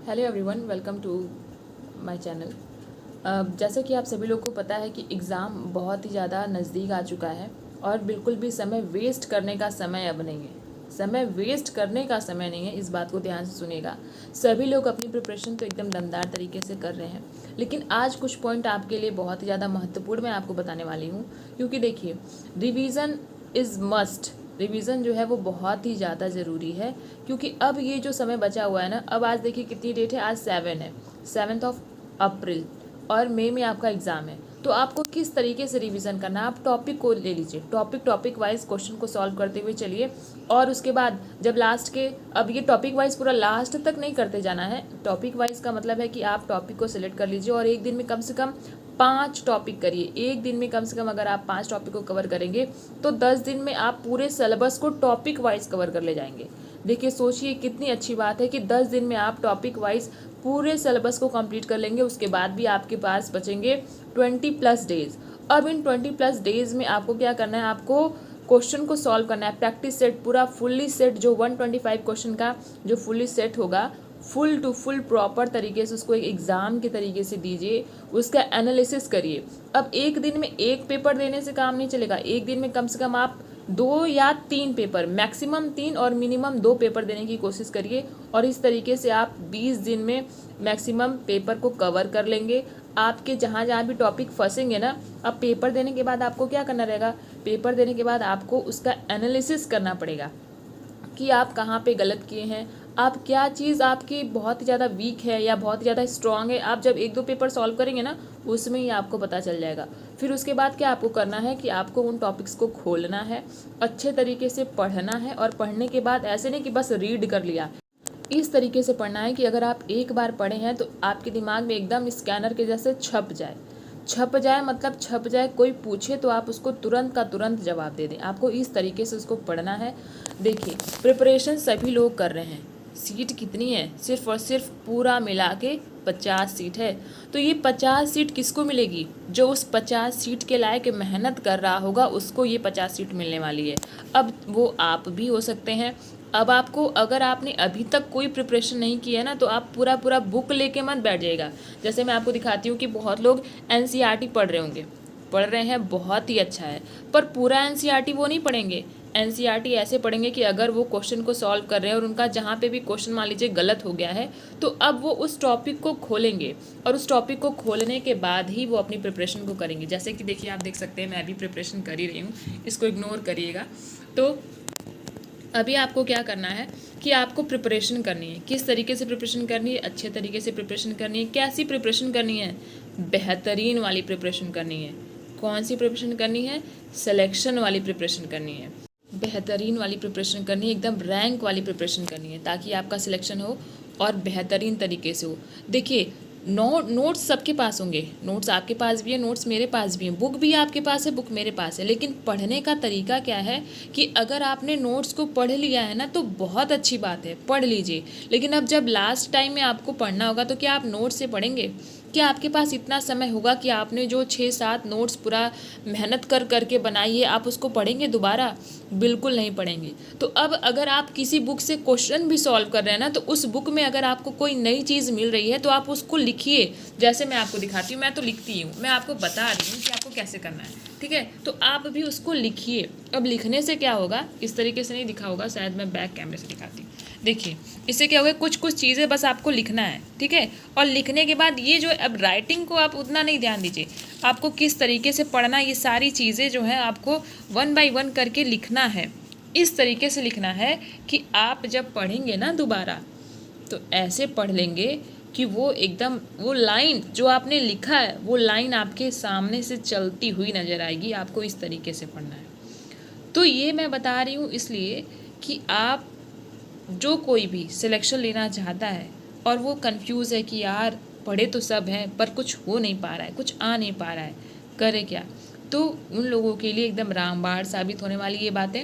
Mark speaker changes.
Speaker 1: Hello everyone, welcome to my channel. जैसा कि आप सभी लोग को पता है कि एग्ज़ाम बहुत ही ज़्यादा नज़दीक आ चुका है और बिल्कुल भी समय वेस्ट करने का समय अब नहीं है। समय वेस्ट करने का समय नहीं है, इस बात को ध्यान से सुनिएगा। सभी लोग अपनी प्रिपरेशन तो एकदम दमदार तरीके से कर रहे हैं, लेकिन आज कुछ पॉइंट आपके लिए बहुत ही ज़्यादा महत्वपूर्ण मैं आपको बताने वाली हूँ। क्योंकि देखिए, रिवीज़न इज़ मस्ट। रिवीज़न जो है वो बहुत ही ज़्यादा ज़रूरी है, क्योंकि अब ये जो समय बचा हुआ है ना, अब आज देखिए कितनी डेट है, आज 7 है, 7 अप्रैल, और मई में आपका एग्ज़ाम है। तो आपको किस तरीके से रिवीजन करना है, आप टॉपिक को ले लीजिए, टॉपिक वाइज क्वेश्चन को सॉल्व करते हुए चलिए। और उसके बाद जब लास्ट के, अब ये टॉपिक वाइज पूरा लास्ट तक नहीं करते जाना है। टॉपिक वाइज का मतलब है कि आप टॉपिक को सिलेक्ट कर लीजिए और एक दिन में कम से कम 5 टॉपिक करिए। एक दिन में कम से कम अगर आप 5 टॉपिक को कवर करेंगे तो 10 दिन में आप पूरे सिलेबस को टॉपिक वाइज कवर कर ले जाएंगे। देखिए, सोचिए कितनी अच्छी बात है कि 10 दिन में आप टॉपिक वाइज पूरे सिलेबस को कंप्लीट कर लेंगे। उसके बाद भी आपके पास बचेंगे 20+ डेज। अब इन 20+ डेज में आपको क्या करना है, आपको क्वेश्चन को सॉल्व करना है। प्रैक्टिस सेट पूरा फुल्ली सेट, जो 125 क्वेश्चन का जो फुल्ली सेट होगा, फुल टू फुल प्रॉपर तरीके से उसको एक एग्ज़ाम के तरीके से दीजिए, उसका एनालिसिस करिए। अब एक दिन में एक पेपर देने से काम नहीं चलेगा। एक दिन में कम से कम आप 2 या 3 पेपर, मैक्सिमम 3 और मिनिमम 2 पेपर देने की कोशिश करिए। और इस तरीके से आप 20 दिन में मैक्सिमम पेपर को कवर कर लेंगे। आपके जहाँ जहाँ भी टॉपिक फंसेंगे ना, अब पेपर देने के बाद आपको क्या करना रहेगा, पेपर देने के बाद आपको उसका एनालिसिस करना पड़ेगा कि आप कहाँ पे गलत किए हैं, आप क्या चीज़ आपकी बहुत ही ज़्यादा वीक है या बहुत ही ज़्यादा स्ट्रांग है। आप जब 1-2 पेपर सॉल्व करेंगे ना, उसमें ही आपको पता चल जाएगा। फिर उसके बाद क्या आपको करना है कि आपको उन टॉपिक्स को खोलना है, अच्छे तरीके से पढ़ना है। और पढ़ने के बाद ऐसे नहीं कि बस रीड कर लिया, इस तरीके से पढ़ना है कि अगर आप एक बार पढ़े हैं तो आपके दिमाग में एकदम स्कैनर के जैसे छप जाए। छप जाए मतलब छप जाए, कोई पूछे तो आप उसको तुरंत का तुरंत जवाब दे दें। आपको इस तरीके से उसको पढ़ना है। देखिए, प्रिपरेशन सभी लोग कर रहे हैं। सीट कितनी है, सिर्फ और सिर्फ पूरा मिला के 50 सीट है। तो ये 50 सीट किसको मिलेगी, जो उस 50 सीट के लायक मेहनत कर रहा होगा, उसको ये 50 सीट मिलने वाली है। अब वो आप भी हो सकते हैं। अब आपको, अगर आपने अभी तक कोई प्रिपरेशन नहीं किया है ना, तो आप पूरा पूरा बुक लेके मत बैठ जाइएगा। जैसे मैं आपको दिखाती हूँ कि बहुत लोग एनसीईआरटी पढ़ रहे होंगे, पढ़ रहे हैं, बहुत ही अच्छा है, पर पूरा एनसीईआरटी वो नहीं पढ़ेंगे। एनसीईआरटी ऐसे पढ़ेंगे कि अगर वो क्वेश्चन को सॉल्व कर रहे हैं और उनका जहाँ पे भी क्वेश्चन मान लीजिए गलत हो गया है, तो अब वो उस टॉपिक को खोलेंगे और उस टॉपिक को खोलने के बाद ही वो अपनी प्रिपरेशन को करेंगे। जैसे कि देखिए, आप देख सकते हैं मैं अभी प्रिपरेशन कर ही रही हूँ, इसको इग्नोर करिएगा। तो अभी आपको क्या करना है कि आपको प्रिपरेशन करनी है। किस तरीके से प्रिपरेशन करनी है, अच्छे तरीके से प्रिपरेशन करनी है। कैसी प्रिपरेशन करनी है, बेहतरीन वाली प्रिपरेशन करनी है। कौन सी प्रिपरेशन करनी है, सिलेक्शन वाली प्रिपरेशन करनी है, बेहतरीन वाली प्रिपरेशन करनी है, एकदम रैंक वाली प्रिपरेशन करनी है, ताकि आपका सिलेक्शन हो और बेहतरीन तरीके से हो। देखिए, नोट्स सबके पास होंगे, नोट्स आपके पास भी है, नोट्स मेरे पास भी हैं, बुक भी आपके पास है, बुक मेरे पास है। लेकिन पढ़ने का तरीका क्या है कि अगर आपने नोट्स को पढ़ लिया है ना, तो बहुत अच्छी बात है, पढ़ लीजिए। लेकिन अब जब लास्ट टाइम में आपको पढ़ना होगा, तो क्या आप नोट्स से पढ़ेंगे? क्या आपके पास इतना समय होगा कि आपने जो 6-7 नोट्स पूरा मेहनत कर करके बनाई है, आप उसको पढ़ेंगे दोबारा? बिल्कुल नहीं पढ़ेंगे। तो अब अगर आप किसी बुक से क्वेश्चन भी सॉल्व कर रहे हैं ना, तो उस बुक में अगर आपको कोई नई चीज़ मिल रही है तो आप उसको लिखिए। जैसे मैं आपको दिखाती हूँ, मैं तो लिखती हूँ, मैं आपको बता रही हूँ कि आपको कैसे करना है, ठीक है? तो आप भी उसको लिखिए। अब लिखने से क्या होगा, इस तरीके से नहीं दिखा होगा, शायद मैं बैक कैमरे से दिखाती हूँ। देखिए, इससे क्या होगा, कुछ कुछ चीज़ें बस आपको लिखना है, ठीक है? और लिखने के बाद ये जो, अब राइटिंग को आप उतना नहीं ध्यान दीजिए, आपको किस तरीके से पढ़ना, ये सारी चीज़ें जो हैं आपको 1 बाय 1 करके लिखना है। इस तरीके से लिखना है कि आप जब पढ़ेंगे ना दोबारा, तो ऐसे पढ़ लेंगे कि वो एकदम, वो लाइन जो आपने लिखा है, वो लाइन आपके सामने से चलती हुई नज़र आएगी। आपको इस तरीके से पढ़ना है। तो ये मैं बता रही हूँ इसलिए कि आप, जो कोई भी सिलेक्शन लेना चाहता है और वो कंफ्यूज है कि यार पढ़े तो सब हैं पर कुछ हो नहीं पा रहा है, कुछ आ नहीं पा रहा है, करे क्या, तो उन लोगों के लिए एकदम रामबाण साबित होने वाली ये बातें।